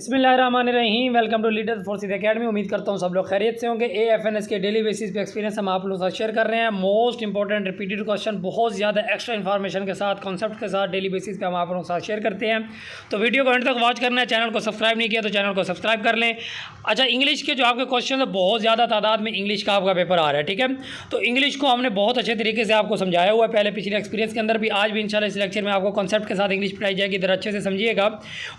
बिस्मिल्लाहिर्रहमानिर्रहीम। Welcome to leader forces academy. उम्मीद करता हूँ सब लोग खैरियत से होंगे। AFNS के डेली बेसिस पे एक्सपीरियंस हम आप लोगों के साथ शेयर कर रहे हैं। मोस्ट इंपॉर्टेंट रिपीटेड क्वेश्चन बहुत ज़्यादा एक्स्ट्रा इन्फॉर्मेशन के साथ कॉन्सेप्ट के साथ डेली बेसिस पे हम आप लोगों के साथ शेयर करते हैं। तो वीडियो को एंड तक वॉच करना है। चैनल को सब्सक्राइब नहीं किया तो चैनल को सब्सक्राइब कर लें। अच्छा, इंग्लिश के जो आपके क्वेश्चन है बहुत ज़्यादा तादाद में इंग्लिश का आपका पेपर आ रहा है, ठीक है। तो इंग्लिश को हमने बहुत अच्छे तरीके से आपको समझाया हुआ है पहले पिछले एक्सपीरियंस के अंदर भी। आज भी इंशाल्लाह इस लेक्चर में आपको कॉन्सेप्ट के साथ इंग्लिश पढ़ाई जाएगी। इधर अच्छे से समझिएगा।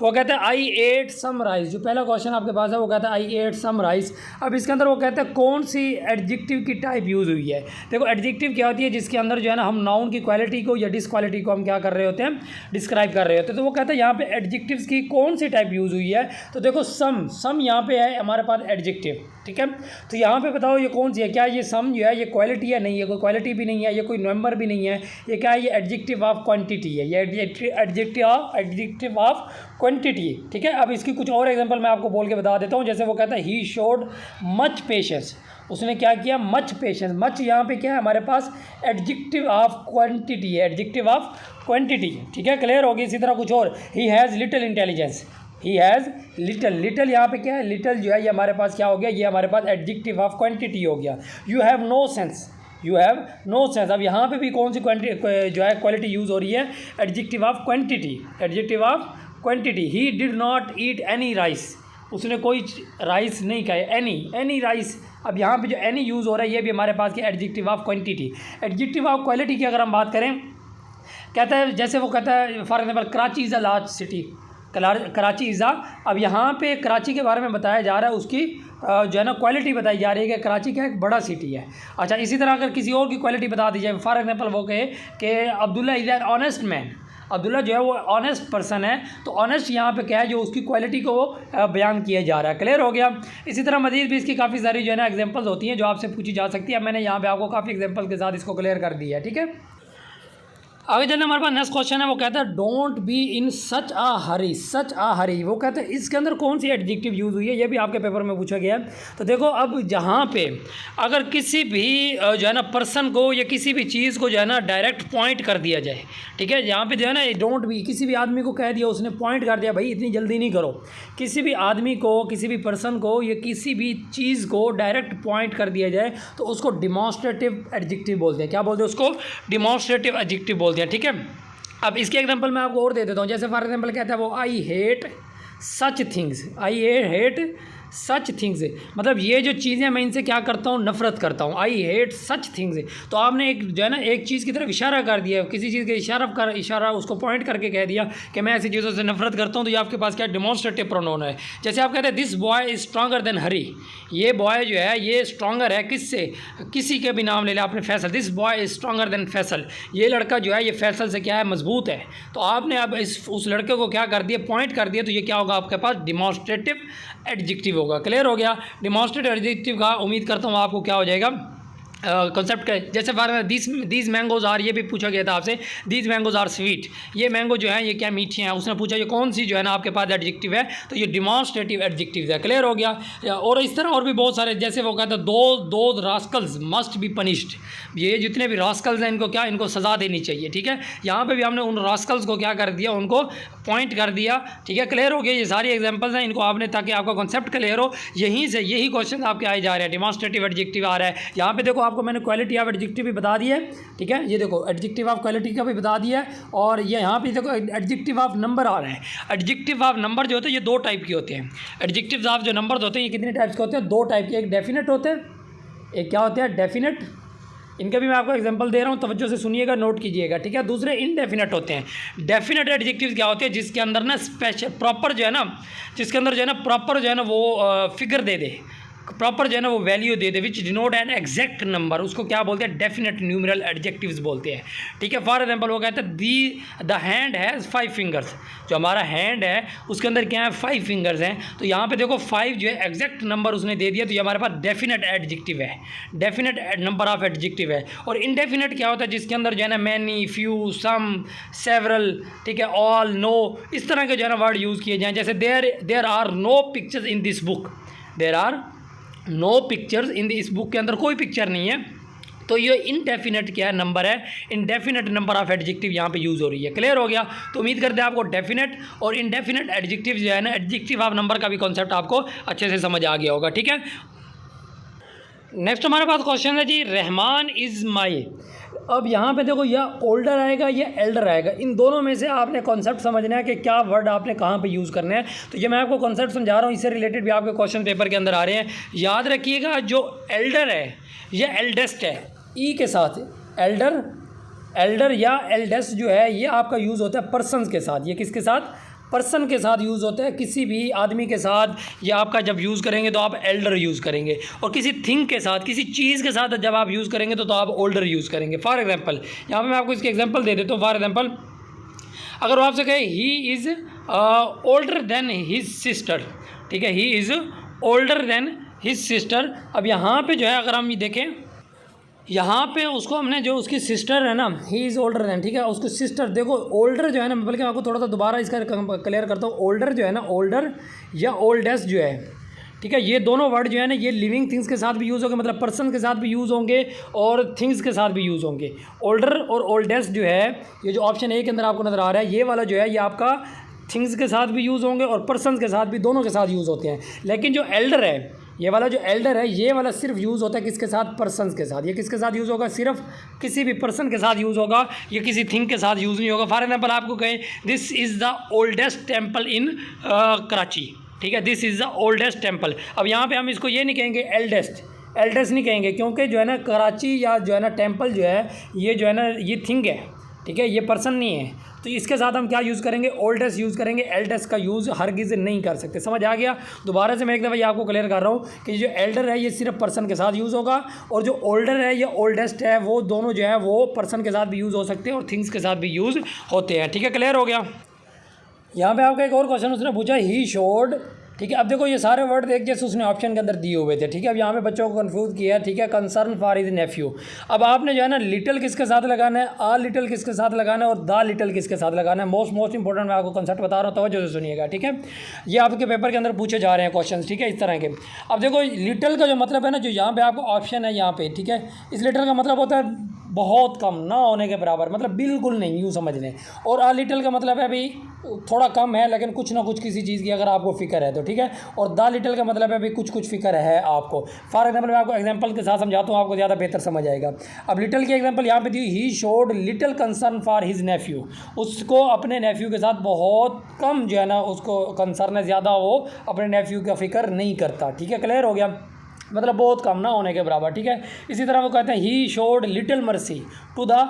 वो कहते हैं आई एट सम राइस। जो पहला क्वेश्चन आपके पास है वो कहता है आई एट सम राइस। अब इसके अंदर वो कहते हैं कौन सी एडजेक्टिव की टाइप यूज़ हुई है। देखो, एडजेक्टिव क्या होती है जिसके अंदर जो है ना हम नाउन की क्वालिटी को या डिसक्वालिटी को हम क्या कर रहे होते हैं, डिस्क्राइब कर रहे होते हैं। तो वो कहते हैं यहाँ पे एडजेक्टिव्स की कौन सी टाइप यूज़ हुई है। तो देखो, सम यहाँ पे है हमारे पास एडजेक्टिव, ठीक है। तो यहाँ पे बताओ ये कौन सी है। क्या ये सम जो है ये क्वालिटी है? नहीं है, कोई क्वालिटी भी नहीं है, ये कोई नंबर भी नहीं है। ये क्या है? ये एडजेक्टिव ऑफ क्वांटिटी है। ये एडजेक्टिव ऑफ क्वांटिटी, ठीक है। अब इसकी कुछ और एग्जांपल मैं आपको बोल के बता देता हूँ। जैसे वो कहता है ही शोड मच पेशेंस। उसने क्या किया? Much patience. मच यहाँ पे क्या है हमारे पास? एडजेक्टिव ऑफ क्वांटिटी है, एडजेक्टिव ऑफ क्वांटिटी, ठीक है। क्लियर होगी। इसी तरह कुछ और, he has little intelligence. He has little यहाँ पे क्या है? लिटिल जो है ये हमारे पास क्या हो गया? ये हमारे पास एडजेक्टिव ऑफ क्वांटिटी हो गया। You have no sense. You have no sense. अब यहाँ पे भी कौन सी क्वांटिटी जो है क्वालिटी यूज़ हो रही है? Adjective of quantity, adjective of quantity. He did not eat any rice. उसने कोई राइस नहीं खाया। Any rice. अब यहाँ पे जो एनी यूज़ हो रहा है ये भी हमारे पास क्या? Adjective of quantity. Adjective of quality की अगर हम बात करें, कहता है जैसे वो कहता है for example Karachi is a large city. Karachi is a, अब यहाँ पे कराची के बारे में बताया जा रहा है, उसकी जो है ना क्वालिटी बताई जा रही है कि कराची क्या एक बड़ा सिटी है। अच्छा, इसी तरह अगर किसी और की क्वालिटी बता दी जाए, फॉर एग्जांपल वो कहे कि Abdullah is an honest man. Abdullah जो है वो ऑनेस्ट पर्सन है। तो ऑनेस्ट यहाँ पे क्या है? जो उसकी क्वालिटी को बयान किया जा रहा है। क्लियर हो गया। इसी तरह मज़ीद भी इसकी काफ़ी सारी जो है ना एग्जांपल्स होती हैं जो आपसे पूछी जा सकती है। मैंने यहाँ पे आपको काफ़ी एग्जांपल के साथ इसको क्लियर कर दिया है, ठीक है। आगे चलने हमारे पास नेक्स्ट क्वेश्चन है। वो कहता है डोंट बी इन सच आ हरी। सच आ हरी, वो कहते हैं इसके अंदर कौन सी एडजेक्टिव यूज़ हुई है? ये भी आपके पेपर में पूछा गया है। तो देखो, अब जहाँ पे अगर किसी भी जो है ना पर्सन को या किसी भी चीज़ को जो है ना डायरेक्ट पॉइंट कर दिया जाए, ठीक है। यहाँ पे जो है ना डोंट बी, किसी भी आदमी को कह दिया, उसने पॉइंट कर दिया, भाई इतनी जल्दी नहीं करो। किसी भी आदमी को, किसी भी पर्सन को या किसी भी चीज़ को डायरेक्ट पॉइंट कर दिया जाए तो उसको डिमॉन्स्ट्रेटिव एडजेक्टिव बोलते हैं। क्या बोलते हैं उसको? डिमॉन्स्ट्रेटिव एडजेक्टिव बोलते हैं, ठीक है। अब इसके एग्जांपल मैं आपको और दे देता हूँ। जैसे फॉर एग्जांपल कहता है वो I hate such things. I hate such things, मतलब ये जो चीज़ें मैं इनसे क्या करता हूँ? नफ़रत करता हूँ। I hate such things. तो आपने एक जो है ना एक चीज़ की तरफ इशारा कर दिया, किसी चीज़ के इशारा उसको पॉइंट करके कह दिया कि मैं ऐसी चीज़ों से नफ़रत करता हूँ। तो ये आपके पास क्या डिमॉन्स्ट्रेटिव प्रोनाउन है। जैसे आप कहते हैं this boy is stronger than Hari. ये बॉय जो है ये स्ट्रॉन्गर है किससे? किसी के भी नाम ले लें आपने, Faisal. This boy is stronger then Faisal. ये लड़का जो है ये फैसल से क्या है? मजबूत है। तो आपने अब उस लड़के को क्या कर दिया? पॉइंट कर दिया। तो ये क्या होगा आपके पास? डिमॉन्स्ट्रेटिव एडजेक्टिव होगा। क्लियर हो गया। डिमॉन्स्ट्रेटिव एडजेक्टिव का उम्मीद करता हूँ आपको क्या हो जाएगा कॉन्सेप्ट का। जैसे फॉर दीज मैंगोज आर, ये भी पूछा गया था आपसे, दीज मैंगोज आर स्वीट। ये मैंगो जो है ये क्या मीठी हैं। उसने पूछा ये कौन सी जो है ना आपके पास एडजेक्टिव है। तो ये डिमॉन्स्ट्रेटिव एडजेक्टिव है। क्लियर हो गया। और इस तरह और भी बहुत सारे, जैसे वो कहता है दो रास्कल्स मस्ट बी पनिश्ड। ये जितने भी रास्कल्स हैं इनको क्या? इनको सज़ा देनी चाहिए, ठीक है। यहाँ पर भी हमने उन रास्कल्स को क्या कर दिया? उनको पॉइंट कर दिया, ठीक है। क्लियर हो गया। ये सारी एग्जांपल्स हैं, इनको आपने, ताकि आपका कॉन्सेप्ट क्लियर हो, यहीं से यही क्वेश्चन आपके आए जा रहे हैं। डिमॉन्स्ट्रेटिव एडजेक्टिव आ रहा है। यहाँ पे देखो आपको मैंने क्वालिटी ऑफ एडजेक्टिव भी बता दी है, ठीक है। ये देखो एडजेक्टिव ऑफ क्वालिटी का भी बता दिया है। और ये यहाँ पे देखो एडजेक्टिव ऑफ नंबर आ रहे हैं। एडजेक्टिव ऑफ नंबर जो होते हैं ये दो टाइप के होते हैं। एडजेक्टिव ऑफ जो नंबर होते हैं ये कितने टाइप्स के होते हैं? दो टाइप के। एक डेफिनेट होते हैं, एक क्या होते हैं? डेफिनेट। इनका भी मैं आपको एग्जांपल दे रहा हूँ, तवज्जो से सुनिएगा, नोट कीजिएगा, ठीक है। दूसरे इनडेफिनेट होते हैं। डेफिनेट एडजेक्टिव क्या होते हैं? जिसके अंदर ना स्पेशल प्रॉपर जो है ना, जिसके अंदर जो है ना प्रॉपर जो है ना वो फिगर दे दे, प्रॉपर जो है ना वो value they they, which denote an exact number. उसको क्या बोलते हैं? डेफिनेट न्यूमेरल एडजेक्टिव्स बोलते हैं, ठीक है। फॉर एग्जांपल वो कहते हैं द हैंड हैज़ 5 फिंगर्स। जो हमारा हैंड है उसके अंदर क्या है? 5 फिंगर्स हैं। तो यहाँ पे देखो 5 जो है एग्जैक्ट नंबर उसने दे दिया। तो ये हमारे पास डेफिनेट एडजेक्टिव है, डेफिनेट नंबर ऑफ एडजेक्टिव है। और इनडेफिनेट क्या होता है? जिसके अंदर जो है ना मैनी, फ्यू, सम, सेवरल, ठीक है, ऑल, नो, इस तरह के जो है ना वर्ड यूज़ किए जाएँ। जैसे there are no pictures in this book. There are no pictures in this book, के अंदर कोई पिक्चर नहीं है। तो ये इनडेफिनेट क्या है, नंबर है, इनडेफिनेट नंबर ऑफ एडजेक्टिव यहाँ पे यूज़ हो रही है। क्लियर हो गया। तो उम्मीद करते हैं आपको डेफिनेट और इनडेफिनेट एडजेक्टिव जो है ना, एडजेक्टिव ऑफ नंबर का भी कॉन्सेप्ट आपको अच्छे से समझ आ गया होगा। ठीक है, नेक्स्ट हमारे पास क्वेश्चन है जी, रहमान इज़ माई। अब यहाँ पे देखो, या ओल्डर आएगा या एल्डर आएगा, इन दोनों में से आपने कॉन्सेप्ट समझना है कि क्या वर्ड आपने कहाँ पे यूज़ करने हैं। तो ये मैं आपको कॉन्सेप्ट समझा रहा हूँ, इससे रिलेटेड भी आपके क्वेश्चन पेपर के अंदर आ रहे हैं। याद रखिएगा, जो एल्डर है या एल्डेस्ट है, ई के साथ एल्डर या एल्डेस्ट जो है, ये आपका यूज़ होता है पर्सन्स के साथ। ये किसके साथ, पर्सन के साथ यूज़ होता है। किसी भी आदमी के साथ ये आपका जब यूज़ करेंगे तो आप एल्डर यूज़ करेंगे, और किसी थिंग के साथ, किसी चीज़ के साथ जब आप यूज़ करेंगे तो आप ओल्डर यूज़ करेंगे। फॉर एग्जांपल यहाँ पे मैं आपको इसके एग्जांपल दे देता हूँ। फॉर एग्जांपल अगर वो आपसे कहे he is older than his sister, ठीक है, he is older than his sister. अब यहाँ पर जो है, अगर हम ये देखें, यहाँ पे उसको हमने जो उसकी सिस्टर है ना, ही इज़ ओल्डर देन, ठीक है, उसको सिस्टर, देखो ओल्डर जो है ना, बल्कि मैं आपको थोड़ा सा दोबारा इसका क्लियर करता हूँ। ओल्डर जो है ना, ओल्डर या ओल्डेस्ट जो है, ठीक है, ये दोनों वर्ड जो है ना, ये लिविंग थिंग्स के साथ भी यूज़ होंगे, मतलब पर्सन के साथ भी यूज़ होंगे और थिंग्स के साथ भी यूज़ होंगे। ओल्डर और ओल्डेस्ट जो है, ये जो ऑप्शन ए के अंदर आपको नज़र आ रहा है, ये वाला जो है, ये आपका थिंग्स के साथ भी यूज़ होंगे और पर्सन के साथ भी, दोनों के साथ यूज़ होते हैं। लेकिन जो एल्डर है, ये वाला जो एल्डर है, ये वाला सिर्फ यूज़ होता है किसके साथ, पर्सन्स के साथ। ये किसके साथ यूज़ होगा, सिर्फ किसी भी पर्सन के साथ यूज़ होगा, ये किसी थिंग के साथ यूज़ नहीं होगा। फॉर एग्जांपल आपको कहें, this is the oldest temple in Karachi, ठीक है, this is the oldest temple. अब यहाँ पे हम इसको ये नहीं कहेंगे एल्डेस्ट नहीं कहेंगे, क्योंकि जो है ना कराची या जो है ना टेम्पल जो है, ये जो है ना, ये थिंग है, ठीक है, ये पर्सन नहीं है। तो इसके साथ हम क्या यूज़ करेंगे, ओल्डेस्ट यूज़ करेंगे, एल्डेस्ट का यूज़ हरगिज़ नहीं कर सकते। समझ आ गया। दोबारा से मैं एक दफ़ा ये आपको क्लियर कर रहा हूँ कि जो एल्डर है, ये सिर्फ पर्सन के साथ यूज़ होगा, और जो ओल्डर है या ओल्डेस्ट है, वो दोनों जो है वो पर्सन के साथ भी यूज़ हो सकते हैं और थिंग्स के साथ भी यूज़ होते हैं। ठीक है, क्लियर हो गया। यहाँ पे आपका एक और क्वेश्चन उसने पूछा, ही शोड, ठीक है। अब देखो, ये सारे वर्ड एक जैसे उसने ऑप्शन के अंदर दिए हुए थे, ठीक है। अब यहाँ पे बच्चों को कंफ्यूज किया है, ठीक है, कंसर्न फॉर हिज नेफ्यू। अब आपने जो है ना, लिटिल किसके साथ लगाना है, आ लिटिल किसके साथ लगाना है और द लिटिल किसके साथ लगाना है। मोस्ट इंपॉर्टेंट मैं आपको कंसेप्ट बता रहा हूँ, तवज्जो से सुनिएगा, ठीक है। ये आपके पेपर के अंदर पूछे जा रहे हैं क्वेश्चन, ठीक है, इस तरह के। अब देखो, लिटिल का जो मतलब है ना, जो यहाँ पे आपको ऑप्शन है यहाँ पे, ठीक है, इस लिटिल का मतलब होता है बहुत कम, ना होने के बराबर, मतलब बिल्कुल नहीं, यूँ समझ लें। और आ लिटिल का मतलब है भाई थोड़ा कम है, लेकिन कुछ ना कुछ किसी चीज़ की अगर आपको फ़िक्र है तो, ठीक है। और द लिटिल का मतलब है भाई कुछ कुछ फ़िक्र है आपको। फॉर एग्जांपल मैं आपको एग्जांपल के साथ समझाता हूँ, आपको ज़्यादा बेहतर समझ आएगा। अब लिटिल की एग्जांपल यहाँ पे दी, he showed little concern for his nephew. उसको अपने नेफ्यू के साथ बहुत कम जो है ना, उसको कंसर्न है, ज़्यादा वो अपने नेफ्यू का फ़िक्र नहीं करता, ठीक है, क्लियर हो गया, मतलब बहुत कम, ना होने के बराबर, ठीक है। इसी तरह वो कहते हैं, he showed little mercy to the,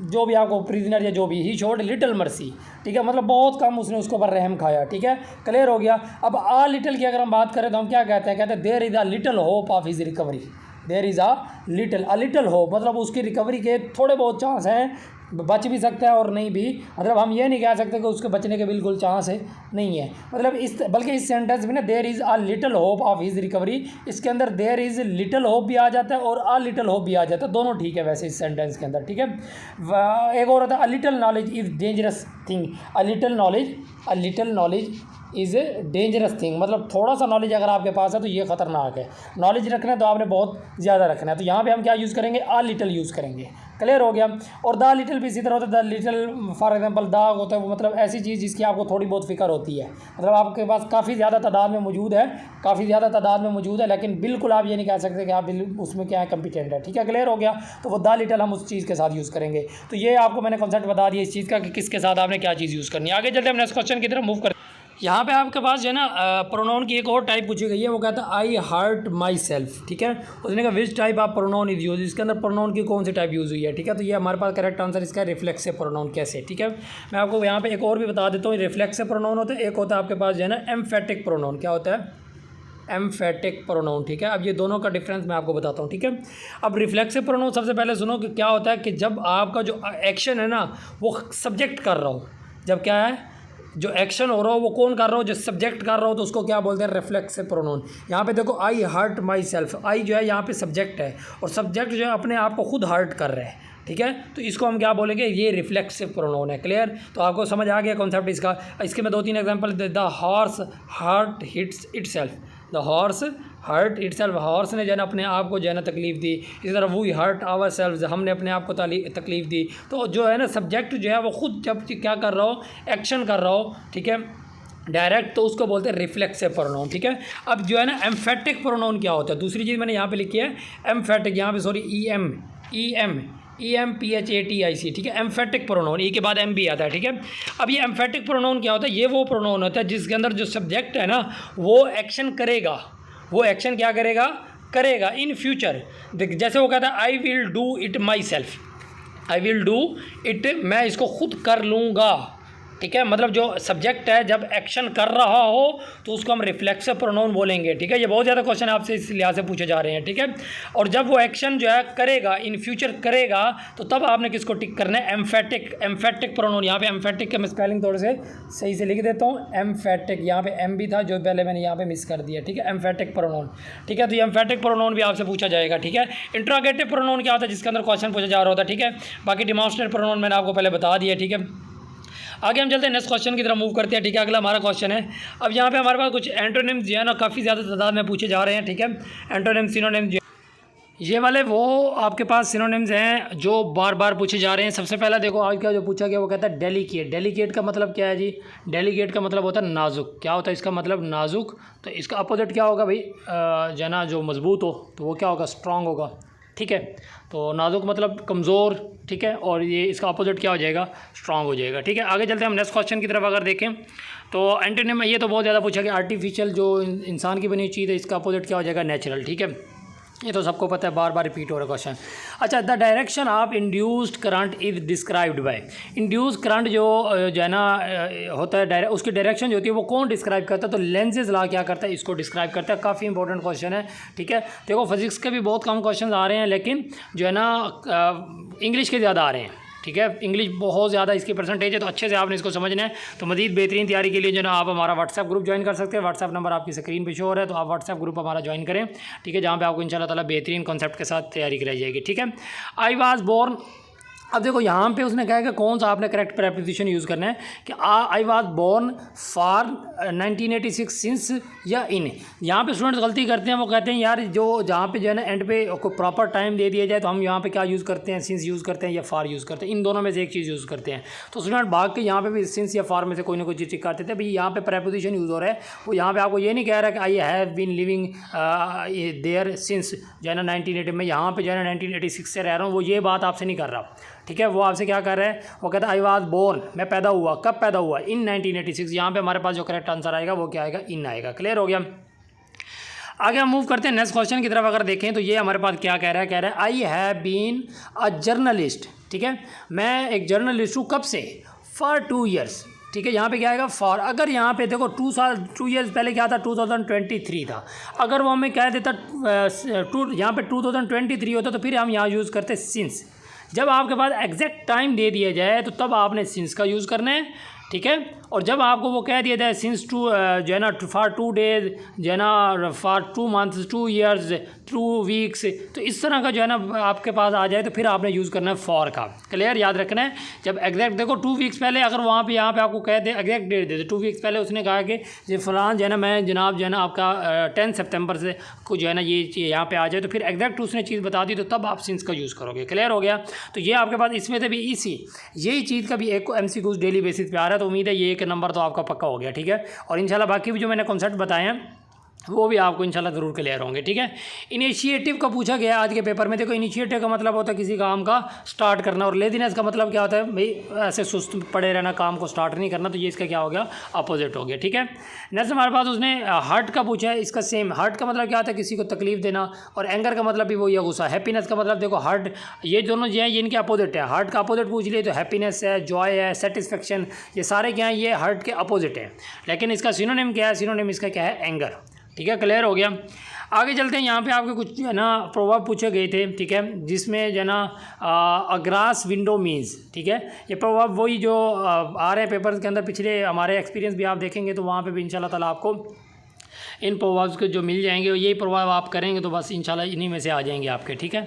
जो भी आपको प्रिजनर या जो भी, ही शोड लिटिल मर्सी, ठीक है, मतलब बहुत कम उसने उसको पर रहम खाया, ठीक है, क्लियर हो गया। अब आ लिटिल की अगर हम बात करें तो हम क्या कहते हैं there is a little hope of his recovery. There is a little hope, मतलब उसकी रिकवरी के थोड़े बहुत चांस हैं, बच भी सकता है और नहीं भी, मतलब हम ये नहीं कह सकते कि उसके बचने के बिल्कुल चांस है नहीं है, मतलब इस, बल्कि इस सेंटेंस में ना there is a little hope of his recovery, इसके अंदर देयर इज़ लिटिल होप भी आ जाता है और अ लिटिल होप भी आ जाता है, दोनों ठीक है वैसे इस सेंटेंस के अंदर, ठीक है। एक और होता है, a little knowledge is dangerous thing. A little knowledge is a dangerous thing, मतलब थोड़ा सा नॉलेज अगर आपके पास है तो ये ख़तरनाक है। नॉलेज रखना है तो आपने बहुत ज़्यादा रखना है, तो यहाँ पे हम क्या यूज़ करेंगे, आ लिटिल यूज़ करेंगे, क्लियर हो गया। और द लिटिल भी इसी तरह होता है, the little for example the होता है वो मतलब ऐसी चीज़ जिसकी आपको थोड़ी बहुत फिक्र होती है, मतलब आपके पास काफ़ी ज़्यादा तादाद में मौजूद है, लेकिन बिल्कुल आप ये नहीं कह सकते कि आप उसमें क्या है, कम्पिटेंट है, ठीक है, क्लियर हो गया। तो वो द लिटिल हम उस चीज़ के साथ यूज़ करेंगे। तो ये आपको मैंने कॉन्सेप्ट बता दिया इस चीज़ का कि किसके साथ आपने क्या चीज़ यूज़ करनी है। आगे चलते हम नेक्स्ट क्वेश्चन की तरफ मूव करें। यहाँ पे आपके पास जो है ना, प्रोनाउन की एक और टाइप पूछी गई है, वो कहता है आई हर्ट माई सेल्फ, ठीक है। उसने कहा which type of pronoun is use, इसके अंदर प्रोनाउन की कौन सी टाइप यूज़ हुई है, ठीक है। तो ये हमारे पास करेक्ट आंसर इसका रिफ्लेक्सिव प्रोनाउन कैसे, ठीक है। मैं आपको यहाँ पे एक और भी बता देता हूँ, रिफ्लेक्सिव प्रोनाउन होता है, एक होता है आपके पास जो है ना एम्फेटिक प्रोनाउन। क्या होता है, एम्फेटिक प्रोनाउन, ठीक है। अब ये दोनों का डिफरेंस मैं आपको बताता हूँ, ठीक है। अब रिफ्लेक्सिव प्रोनाउन सबसे पहले सुनो कि क्या होता है कि जब आपका जो एक्शन है ना वो सब्जेक्ट कर रहा हो, जब क्या है जो एक्शन हो रहा हो वो कौन कर रहा हो, जो सब्जेक्ट कर रहा हो, तो उसको क्या बोलते हैं, रिफ्लेक्सिव प्रोनाउन। यहाँ पे देखो, आई हर्ट माई सेल्फ, आई जो है यहाँ पे सब्जेक्ट है और सब्जेक्ट जो है अपने आप को खुद हर्ट कर रहा है, ठीक है। तो इसको हम क्या बोलेंगे, ये रिफ्लेक्सिव प्रोनाउन है, क्लियर। तो आपको समझ आ गया कॉन्सेप्ट इसका। इसके मैं 2-3 examples, the horse hurt hits itself, the horse hurt it self, horse ने जो है ना अपने आप को जो है ना तकलीफ़ दी। इसी तरह वी हर्ट आवर सेल्व्स, हमने अपने आप को तकलीफ़ दी। तो जो है ना सब्जेक्ट जो है वो ख़ुद जब क्या कर रहा हो, एक्शन कर रहा हो, ठीक है, डायरेक्ट, तो उसको बोलते हैं रिफ्लेक्सिव प्रोनाउन, ठीक है। अब जो है ना एम्फेटिक प्रोनाउन क्या होता है, दूसरी चीज़ मैंने यहाँ पे लिखी है एम्फेटिक, यहाँ पे सॉरी EMPHATIC, ठीक है, एम्फेटिक प्रोनाउन, ई के बाद एम भी आता है, ठीक है। अब ये एम्फेटिक प्रोनाउन क्या होता है, ये वो प्रोनाउन होता है जिसके अंदर जो सब्जेक्ट है ना वो एक्शन करेगा, वो एक्शन क्या करेगा इन फ्यूचर। जैसे वो कहता है I will do it my self, I will do it, मैं इसको खुद कर लूँगा, ठीक है। मतलब जो सब्जेक्ट है जब एक्शन कर रहा हो तो उसको हम रिफ्लेक्सिव प्रोनाउन बोलेंगे, ठीक है। ये बहुत ज़्यादा क्वेश्चन आपसे इस लिहाज से पूछे जा रहे हैं, ठीक है। और जब वो एक्शन जो है करेगा, इन फ्यूचर करेगा, तो तब आपने किसको टिक करना है, एम्फेटिक प्रोनाउन। यहाँ पे एम्फेटिक का मैं स्पेलिंग थोड़े से सही से लिख देता हूँ, एम्फेटिक, यहाँ पे एम भी था जो पहले मैंने यहाँ पे मिस कर दिया, ठीक है, एम्फेटिक प्रोनाउन, ठीक है। तो ये एम्फेटिक प्रोनाउन भी आपसे पूछा जाएगा, ठीक है। इंट्रोगेटिव प्रोनाउन क्या होता है, जिसके अंदर क्वेश्चन पूछा जा रहा होता है, ठीक है। बाकी डिमॉन्स्ट्रेटिव प्रोनाउन मैंने आपको पहले बता दिया, ठीक है। आगे हम चलते हैं नेक्स्ट क्वेश्चन की तरफ मूव करते हैं, ठीक है। अगला हमारा क्वेश्चन है, अब यहाँ पे हमारे पास कुछ एंटोनिम्स जो है ना काफ़ी ज़्यादा तादाद में पूछे जा रहे हैं, ठीक है। एंटोनिम्स, सिनोनिम्स, ये वाले वो आपके पास सिनोनिम्स हैं जो बार बार पूछे जा रहे हैं। सबसे पहला देखो आज का जो पूछा गया वो कहता है डेलिकेट। डेलिकेट का मतलब क्या है जी, डेलिकेट का मतलब होता है नाजुक। क्या होता है इसका मतलब, नाजुक। तो इसका अपोजिट क्या होगा भाई, जो ना जो मजबूत हो तो वो क्या होगा, स्ट्रांग होगा, ठीक है। तो नाजुक मतलब कमज़ोर, ठीक है, और ये इसका अपोजिट क्या हो जाएगा, स्ट्रांग हो जाएगा, ठीक है। आगे चलते हैं हम नेक्स्ट क्वेश्चन की तरफ अगर देखें तो एंटोनिम, ये तो बहुत ज़्यादा पूछा गया, आर्टिफिशियल जो इंसान की बनी हुई चीज़ है इसका अपोजिट क्या हो जाएगा, नेचुरल, ठीक है। ये तो सबको पता है, बार बार रिपीट हो रहा है क्वेश्चन। अच्छा, the direction of induced current is described bye, induced current जो है ना होता है, उसकी डायरेक्शन जो होती है वो कौन डिस्क्राइब करता है, तो लेंजेस लॉ क्या करता है, इसको डिस्क्राइब करता है। काफ़ी इंपॉर्टेंट क्वेश्चन है, ठीक है। देखो फिजिक्स के भी बहुत कम क्वेश्चन आ रहे हैं, लेकिन जो है ना इंग्लिश के ज़्यादा आ रहे हैं, ठीक है। इंग्लिश बहुत ज़्यादा इसकी परसेंटेज है, तो अच्छे से आपने इसको समझना है। तो मज़ीद बेहतरीन तैयारी के लिए जो ना आप हमारा व्हाट्सएप ग्रुप ज्वाइन कर सकते हैं। व्हाट्सएप नंबर आपकी स्क्रीन पे शो हो रहा है, तो आप व्हाट्सएप ग्रुप हमारा ज्वाइन करें, ठीक है, जहाँ पे आपको इंशाल्लाह ताला बेहतरीन कॉन्सेप्ट के साथ तैयारी कराई जाएगी, ठीक है। आई वाज बोर्न, अब देखो यहाँ पे उसने कहा है कि कौन सा आपने करेक्ट प्रेपोजिशन यूज़ करना है, कि I was born for 1986 since या इन। यहाँ पे स्टूडेंट्स गलती करते हैं, वो कहते हैं यार जो जहाँ पे जो है ना एंड पे को प्रॉपर टाइम दे दिया जाए तो हम यहाँ पे क्या यूज़ करते हैं, सिंस यूज़ करते हैं या फॉर यूज़ करते हैं, इन दोनों में से एक चीज़ यूज़ करते हैं। तो स्टूडेंट भाग के यहाँ पे भी सिंस या फॉर में से कोई ना कोई चीज़ करते थे। भाई यहाँ पे प्रेपोजिशन यूज़ हो रहा है, वो यहाँ पे आपको ये नहीं कह रहा कि I have been living there since जो है ना 1980 में, यहाँ पे जो है ना 1986 से रह रहा हूँ, वो ये बात आपसे नहीं कर रहा, ठीक है। वो आपसे क्या कर रहा है, वो कहता है आई वाज बोर्न, मैं पैदा हुआ, कब पैदा हुआ, इन 1986। यहाँ पे हमारे पास जो करेक्ट आंसर आएगा वो क्या आएगा, इन आएगा। क्लियर हो गया। आगे हम मूव करते हैं नेक्स्ट क्वेश्चन की तरफ अगर देखें तो ये हमारे पास क्या कह रहा है, I have been a journalist, ठीक है, मैं एक जर्नलिस्ट हूँ, कब से, फॉर 2 ईयर्स, ठीक है। यहाँ पे क्या आएगा, फॉर। अगर यहाँ पे देखो 2 ईयर्स पहले क्या था, 2023 था, अगर वो हमें कह देता यहाँ पे 2023 होता तो फिर हम यहाँ यूज़ करते सिंस। जब आपके पास एग्जैक्ट टाइम दे दिया जाए तो तब आपने सिंस का यूज़ करना है, ठीक है। और जब आपको वो कह दिया जाए सिंस टू जो है ना फॉर 2 डेज, जो है ना फॉर 2 मंथ्स, 2 ईयर्स, 2 वीक्स, तो इस तरह का जो है ना आपके पास आ जाए तो फिर आपने यूज़ करना है फॉर का। क्लियर, याद रखना है। जब एग्जैक्ट देखो 2 वीक्स पहले अगर वहाँ पे यहाँ पे आपको कह दे एग्जैक्ट डेट दे दे, 2 वीक्स पहले उसने कहा कि ये फ़लान जो है ना मैं जनाब जो है ना आपका 10 सितंबर से को जो है ना ये यहाँ पे आ जाए, तो फिर एग्जैक्ट उसने चीज़ बता दी तो तब आप सिंस का यूज़ करोगे। क्लियर हो गया। तो ये आपके पास इसमें से भी यही चीज़ का भी एक MCQs डेली बेसिस पे आ रहा है, तो उम्मीद है ये एक नंबर तो आपका पक्का हो गया, ठीक है। और इंशाल्लाह बाकी भी जो मैंने कॉन्सेप्ट बताए हैं वो भी आपको इंशाल्लाह ज़रूर क्लियर होंगे, ठीक है। इनिशिएटिव का पूछा गया आज के पेपर में। देखो इनिशिएटिव का मतलब होता है किसी काम का स्टार्ट करना, और लेजीनेस का मतलब क्या होता है, भाई ऐसे सुस्त पड़े रहना, काम को स्टार्ट नहीं करना, तो ये इसका क्या हो गया, अपोजिट हो गया, ठीक है। नेक्स्ट हमारे पास उसने हर्ट का पूछा है, इसका सेम। हर्ट का मतलब क्या होता है, किसी को तकलीफ देना, और एंगर का मतलब भी वही है, गुस्सा। हैप्पीनेस का मतलब देखो हर्ट, ये दोनों जो है ये इनके अपोजिट है। हर्ट का अपोजिट पूछ लिए तो हैप्पीनेस है, जॉय है, सेटिस्फेक्शन, ये सारे क्या हैं, ये हर्ट के अपोजिट है। लेकिन इसका सिनोनिम क्या है, सिनोनिम इसका क्या है, एंगर, ठीक है। क्लियर हो गया। आगे चलते हैं। यहाँ पे आपके कुछ जो है ना प्रोवर्ब पूछे गए थे, ठीक है, जिसमें जो है ना अग्रास विंडो मीन्स, ठीक है। ये प्रोवर्ब वही जो आ रहे हैं पेपर के अंदर, पिछले हमारे एक्सपीरियंस भी आप देखेंगे तो वहाँ पे भी इंशाल्लाह ताला आपको इन प्रोवर्ब्स के जो मिल जाएंगे यही प्रोवर्ब आप करेंगे तो बस इंशाल्लाह इन्हीं में से आ जाएंगे आपके, ठीक है।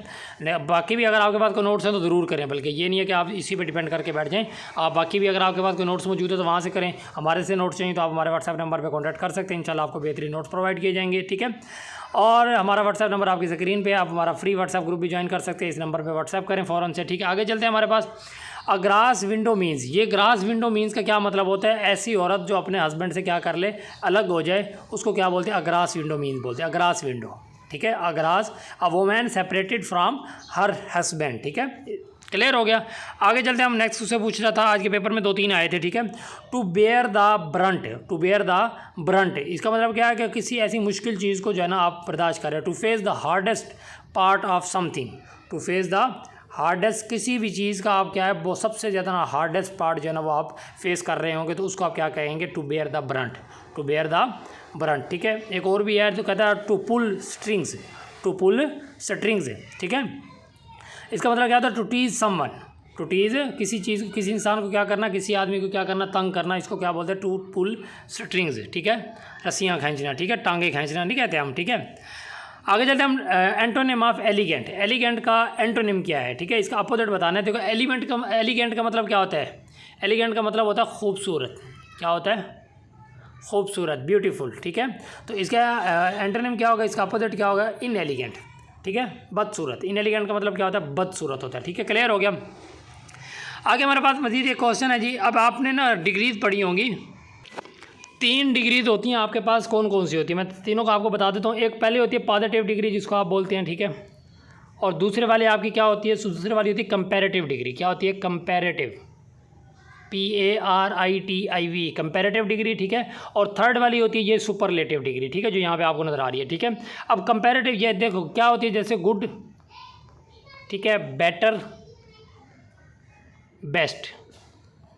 बाकी भी अगर आपके पास कोई नोट्स हैं तो ज़रूर करें, बल्कि ये नहीं है कि आप इसी पे डिपेंड करके बैठ जाएं। आप बाकी भी अगर आपके पास कोई नोट्स मौजूद है तो वहाँ से करें। हमारे से नोट्स चाहिए तो आप हमारे व्हाट्सएप नंबर पर कॉन्टैक्ट कर सकते हैं, इंशाल्लाह आपको बेहतरीन नोट्स प्रोवाइड किए जाएंगे, ठीक है। और हमारा व्हाट्सएप नंबर आपकी स्क्रीन पे, आप हमारा फ्री व्हाट्सएप ग्रुप भी ज्वाइन कर सकते हैं। इस नंबर पे व्हाट्सएप करें फ़ौरन से, ठीक है। आगे चलते हैं हमारे पास अ ग्रास विंडो मीन्स। ये ग्रास विंडो मीन्स का क्या मतलब होता है? ऐसी औरत जो अपने हस्बैंड से क्या कर ले, अलग हो जाए, उसको क्या बोलते हैं? अ ग्रास विंडो मीन्स बोलते हैं, अ ग्रास विंडो, ठीक है। अ grass, a woman separated from her husband, ठीक है। क्लियर हो गया। आगे चलते हैं हम नेक्स्ट उससे पूछ रहा था, आज के पेपर में 2-3 आए थे, ठीक है। To bear the brunt, to bear the brunt, इसका मतलब क्या है कि किसी ऐसी मुश्किल चीज़ को जो है ना आप बर्दाश्त करें। To face the hardest part of something, to face the hardest, किसी भी चीज़ का आप क्या है वो सबसे ज़्यादा ना हार्डेस्ट पार्ट जो है ना वो आप फेस कर रहे होंगे तो उसको आप क्या कहेंगे? To bear the brunt, to bear the brunt, ठीक है। एक और भी है जो कहता है to pull strings, to pull strings, ठीक है। इसका मतलब क्या होता है? To tease someone, to tease किसी चीज़ को, किसी इंसान को क्या करना, किसी आदमी को क्या करना? तंग करना, इसको क्या बोलते हैं? टू पुल स्ट्रिंग्स, ठीक है। रस्सियाँ खींचना, ठीक है, टांगे खींचना नहीं कहते हम, ठीक है। आगे चलते हैं हम एंटोनिम ऑफ एलिगेंट। एलिगेंट का एंटोनिम क्या है, ठीक है, इसका अपोजिट बताना है। देखो एलिगेंट का मतलब क्या होता है? एलिगेंट का मतलब होता है खूबसूरत। क्या होता है? खूबसूरत, ब्यूटीफुल, ठीक है। तो इसका एंटोनिम क्या होगा? इसका अपोजिट क्या होगा? इन एलिगेंट, ठीक है, बदसूरत। इन एलिगेंट का मतलब क्या होता है? बदसूरत होता है, ठीक है। क्लियर हो गया। आगे हमारे पास मजीद एक क्वेश्चन है जी। अब आपने ना डिग्रीज पढ़ी होंगी, 3 डिग्रीज होती हैं आपके पास, कौन कौन सी होती है? मैं तीनों को आपको बता देता हूँ। एक पहले होती है पॉजिटिव डिग्री जिसको आप बोलते हैं, ठीक है। और दूसरे वाली आपकी क्या होती है? दूसरे वाली होती है कंपैरेटिव डिग्री। क्या होती है? कंपैरेटिव, PARITIV, कंपैरेटिव डिग्री, ठीक है। और थर्ड वाली होती है ये सुपरलेटिव डिग्री, ठीक है, जो यहाँ पे आपको नज़र आ रही है, ठीक है। अब कंपैरेटिव ये देखो क्या होती है, जैसे गुड, ठीक है, बेटर, बेस्ट,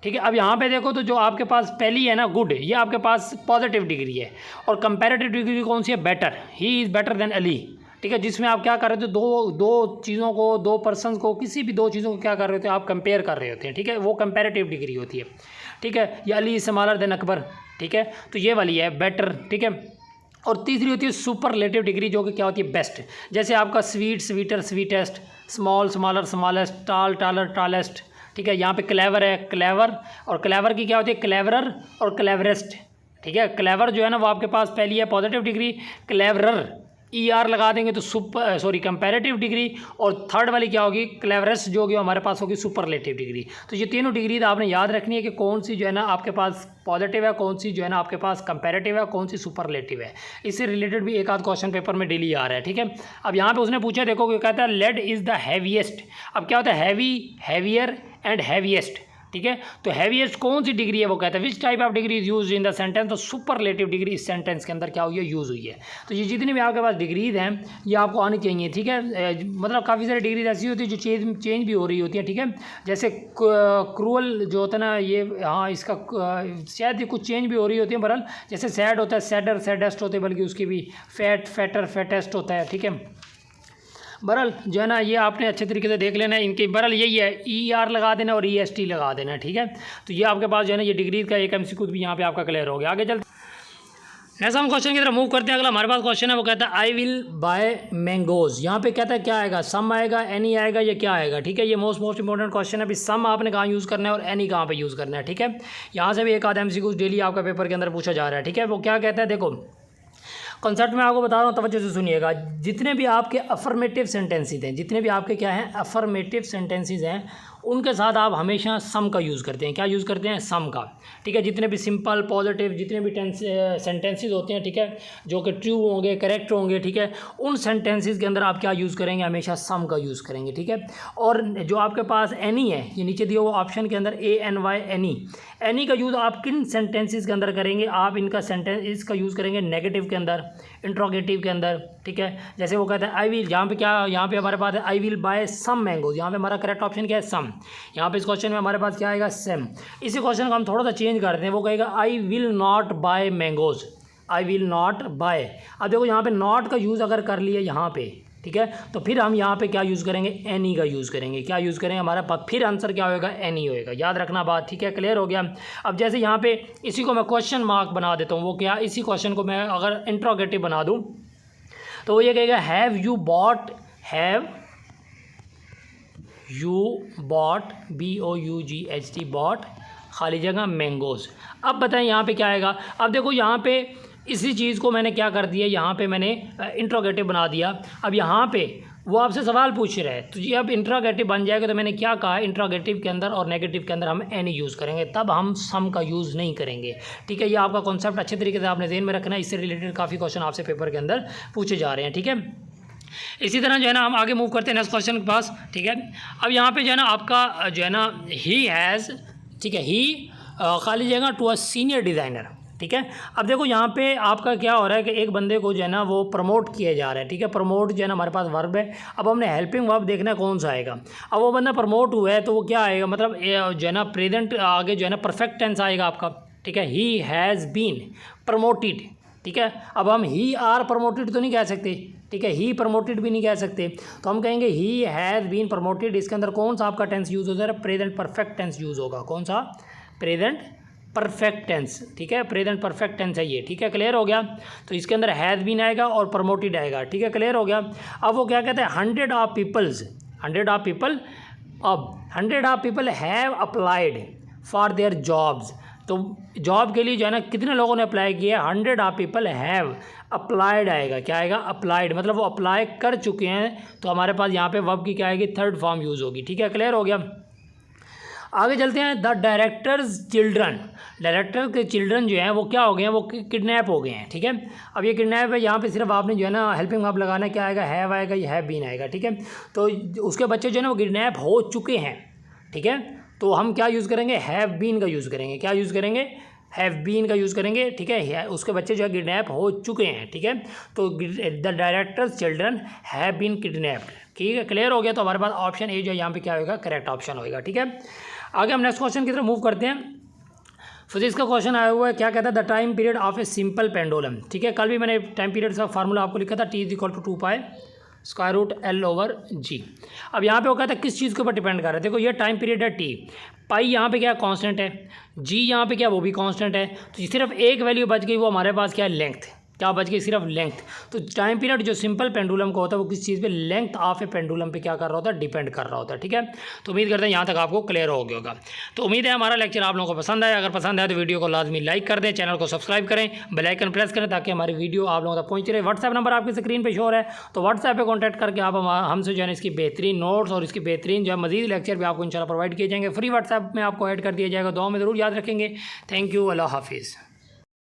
ठीक है। अब यहाँ पे देखो तो जो आपके पास पहली है ना गुड, ये आपके पास पॉजिटिव डिग्री है। और कंपैरेटिव डिग्री कौन सी है? Better, he is better than Ali, ठीक है, जिसमें आप क्या कर रहे थे? दो चीज़ों को, 2 पर्सनस को, किसी भी 2 चीज़ों को क्या कर रहे होते हैं? आप कंपेयर कर रहे होते हैं, ठीक है। वो कंपैरेटिव डिग्री होती है, ठीक है। या Ali is smaller than Akbar, ठीक है, तो ये वाली है बेटर, ठीक है। और तीसरी होती है सुपरलेटिव डिग्री, जो कि क्या होती है? बेस्ट। जैसे आपका sweet, sweeter, sweetest, small, smaller, smallest, tall, taller, tallest, ठीक है। यहाँ पे क्लेवर है, क्लेवर, और क्लेवर की क्या होती है? क्लेवरर और क्लेवरेस्ट, ठीक है। क्लेवर जो है ना वो आपके पास पहली है पॉजिटिव डिग्री, क्लेवरर ER लगा देंगे तो कंपैरेटिव डिग्री, और थर्ड वाली क्या होगी? क्लेवरेस्ट, जो होगी हमारे पास होगी सुपरलेटिव डिग्री। तो ये तीनों डिग्री आपने याद रखनी है कि कौन सी जो है ना आपके पास पॉजिटिव है, कौन सी जो है ना आपके पास कंपैरेटिव है, कौन सी सुपरलेटिव है। इससे रिलेटेड भी एक आध क्वेश्चन पेपर में डेली आ रहा है, ठीक है। अब यहाँ पे उसने पूछा, देखो क्या कहता है? Lead is the heaviest. अब क्या होता है? हैवी, हैवियर एंड हैवीएस्ट, ठीक है। तो हैवीएस्ट कौन सी डिग्री है? वो कहता है which type of degree is use in the sentence. तो सुपरलेटिव डिग्री इस सेंटेंस के अंदर क्या हुई है? यूज़ हुई है। तो ये जितनी भी आपके पास डिग्रीज हैं ये आपको आनी चाहिए, ठीक है। मतलब काफ़ी सारी डिग्रीज ऐसी होती है जो चेंज भी हो रही होती है, ठीक है। जैसे क्रूअल जो होता है ना, ये हाँ इसका शायद ये कुछ चेंज भी हो रही होती है। बहरहाल जैसे सैड होता है, सैडर, सैडेस्ट होते हैं, बल्कि उसकी भी फैट, फैटर, फैटेस्ट होता है, ठीक है। बहरहाल जो है ना ये आपने अच्छे तरीके से देख लेना है इनके। बहरहाल यही है, ER लगा देना और EST लगा देना, ठीक है। तो ये आपके पास जो है ना ये डिग्री का एक MCQ भी यहाँ पे आपका क्लियर हो गया। आगे चलते नेक्स्ट हम क्वेश्चन की तरफ मूव करते हैं। अगला हमारे पास क्वेश्चन है, वो कहता है आई विल बाय मैंगोज। यहाँ पे कहता है क्या आएगा? सम आएगा, एनी आएगा, ये क्या आएगा, ठीक है। ये मोस्ट इंपॉर्टेंट क्वेश्चन है। अभी सम आपने कहाँ यूज़ करना है और एनी कहाँ पे यूज़ करना है, ठीक है। यहाँ से भी एक आध MCQ डेली आपका पेपर के अंदर पूछा जा रहा है, ठीक है। वो क्या कहता है? देखो कॉन्सेप्ट में आपको बता रहा हूँ, तवज्जो से सुनिएगा। जितने भी आपके अफर्मेटिव सेंटेंसेस हैं, जितने भी आपके क्या हैं अफर्मेटिव सेंटेंसेस हैं, उनके साथ आप हमेशा सम का यूज़ करते हैं। क्या यूज़ करते हैं? सम का, ठीक है। जितने भी सिंपल, पॉजिटिव, जितने भी सेंटेंसेस होते हैं, ठीक है, जो कि ट्रू होंगे, करेक्ट होंगे, ठीक है, उन सेंटेंसेस के अंदर आप क्या यूज़ करेंगे? हमेशा सम का यूज़ करेंगे, ठीक है। और जो आपके पास एनी है, ये नीचे दिया हुआ ऑप्शन के अंदर ANY, एनी का यूज़ आप किन सेंटेंसेस के अंदर करेंगे? आप इनका इसका यूज़ करेंगे नेगेटिव के अंदर, इंट्रोगेटिव के अंदर, ठीक है। जैसे वो कहता है आई विल, यहाँ पे क्या, यहाँ पे हमारे पास है I will buy some mangoes. यहाँ पे हमारा करेक्ट ऑप्शन क्या है? सम। यहाँ पे इस क्वेश्चन में हमारे पास क्या आएगा? सेम। इसी क्वेश्चन को हम थोड़ा सा चेंज करते हैं, वो कहेगा I will not buy mangoes, I will not buy. अब देखो यहाँ पे नॉट का यूज़ अगर कर लिया यहाँ पे, ठीक है। तो फिर हम यहाँ पे क्या यूज़ करेंगे, एनी का यूज़ करेंगे। क्या यूज़ करेंगे, हमारा पास फिर आंसर क्या होएगा, एनी होएगा। याद रखना बात, ठीक है, क्लियर हो गया। अब जैसे यहाँ पे इसी को मैं क्वेश्चन मार्क बना देता हूँ, वो क्या, इसी क्वेश्चन को मैं अगर इंट्रोगेटिव बना दूँ तो वो ये कहेगा have you bought BOUGHT bought खाली जगह मैंगोज़। अब बताएं यहाँ पे क्या आएगा। अब देखो यहाँ पे इसी चीज़ को मैंने क्या कर दिया, यहाँ पे मैंने इंट्रोगेटिव बना दिया। अब यहाँ पे वो आपसे सवाल पूछ रहे हैं, तो ये अब इंट्रोगेटिव बन जाएगा। तो मैंने क्या कहा, इंट्रोगेटिव के अंदर और नेगेटिव के अंदर हम एनी यूज़ करेंगे, तब हम सम का यूज़ नहीं करेंगे, ठीक है। ये आपका कॉन्सेप्ट अच्छे तरीके से आपने ज़हन में रखना है। इससे रिलेटेड काफ़ी क्वेश्चन आपसे पेपर के अंदर पूछे जा रहे हैं, ठीक है। इसी तरह जो है ना हम आगे मूव करते हैं नेक्स्ट क्वेश्चन के पास, ठीक है। अब यहाँ पे जो है ना आपका जो है ना ही हैज़, ठीक है, ही खाली जगह टू अ सीनियर डिज़ाइनर, ठीक है। अब देखो यहाँ पे आपका क्या हो रहा है कि एक बंदे को जो है ना वो प्रमोट किया जा रहा है, ठीक है। प्रमोट जो है ना हमारे पास वर्ब है। अब हमने हेल्पिंग वर्ब देखना है कौन सा आएगा। अब वो बंदा प्रमोट हुआ है तो वो क्या आएगा, मतलब जो है ना प्रेजेंट आगे जो है ना परफेक्ट टेंस आएगा आपका, ठीक है। ही हैज़ बीन प्रमोटेड, ठीक है। अब हम ही आर प्रमोटेड तो नहीं कह सकते, ठीक है, ही प्रमोटेड भी नहीं कह सकते, तो हम कहेंगे ही हैज़ बीन प्रमोटेड। इसके अंदर कौन सा आपका टेंस यूज़ होगा, प्रेजेंट परफेक्ट टेंस यूज़ होगा। कौन सा, प्रेजेंट परफेक्ट टेंस, ठीक है, प्रेजेंट परफेक्ट टेंस है ये, ठीक है, क्लियर हो गया। तो इसके अंदर हैज़ बीन आएगा और प्रमोटेड आएगा, ठीक है, क्लियर हो गया। अब वो क्या कहते हैं, 100 of people have applied for their jobs. तो जॉब के लिए जो है ना कितने लोगों ने अप्लाई किया, 100 ऑफ पीपल हैव अप्लाइड आएगा। क्या आएगा, अप्लाइड, मतलब वो अप्लाई कर चुके हैं। तो हमारे पास यहाँ पे वर्ब की क्या आएगी, थर्ड फॉर्म यूज़ होगी, ठीक है, क्लियर हो गया। आगे चलते हैं। द डायरेक्टर्स चिल्ड्रन, डायरेक्टर के चिल्ड्रन जो हैं वो क्या हो गए हैं, वो किडनैप हो गए हैं, ठीक है। अब ये किडनैप है, यहाँ पे सिर्फ आपने जो है ना हेल्पिंग वर्ब लगाना है। क्या आएगा, हैव आएगा, ये हैव बीन आएगा, ठीक है। तो उसके बच्चे जो है ना वो किडनैप हो चुके हैं, ठीक है। तो हम क्या यूज़ करेंगे, हैव बीन का यूज़ करेंगे। क्या यूज़ करेंगे, हैव बीन का यूज़ करेंगे, ठीक है। उसके बच्चे जो है किडनैप हो चुके हैं, ठीक है। तो the directors children have been kidnapped, ठीक है, क्लियर हो गया। तो हमारे पास ऑप्शन ए जो है यहाँ पे क्या होगा, करेक्ट ऑप्शन होगा, ठीक है। आगे हम नेक्स्ट क्वेश्चन की तरफ मूव करते हैं। फिजिक्स का क्वेश्चन आया हुआ है, क्या कहता है, the time period of a simple pendulum, ठीक है। कल भी मैंने टाइम पीरियड का फार्मूला आपको लिखा था, T=2π√L/G। अब यहाँ पे वो कहता है किस चीज़ के ऊपर डिपेंड कर रहा है। देखो ये टाइम पीरियड है T, पाई यहाँ पे क्या कांस्टेंट है, G यहाँ पे क्या वो भी कांस्टेंट है। तो सिर्फ एक वैल्यू बच गई, वो हमारे पास क्या है, लेंथ। क्या बच गई, सिर्फ लेंथ। तो टाइम पीरियड जो सिंपल पेंडुलम का होता है वो किस चीज़ पे, लेंथ ऑफ ए पेंडुलम पे क्या कर रहा होता है, डिपेंड कर रहा होता है, ठीक है। तो उम्मीद करते हैं यहाँ तक आपको क्लियर हो गया होगा। तो उम्मीद है हमारा लेक्चर आप लोगों को पसंद आया। अगर पसंद आया तो वीडियो को लाजमी लाइक कर दें, चैनल को सब्सक्राइब करें, बेल आइकन प्रेस करें ताकि हमारी वीडियो आप लोगों तक पहुँच रहे। व्हाट्सएप नंबर आपकी स्क्रीन पर शो है, तो व्हाट्सएप पर कॉन्टैक्ट करके आप हमसे जो है इसकी बेहतरीन नोट्स और इसकी बेहतरीन जो है मजीद लेक्चर भी आपको इंशाल्लाह प्रोवाइड किए जाएंगे। फ्री व्हाट्सएप में आपको ऐड कर दिया जाएगा। दुआ में ज़रूर याद रखेंगे। थैंक यू, अल्लाह हाफिज़।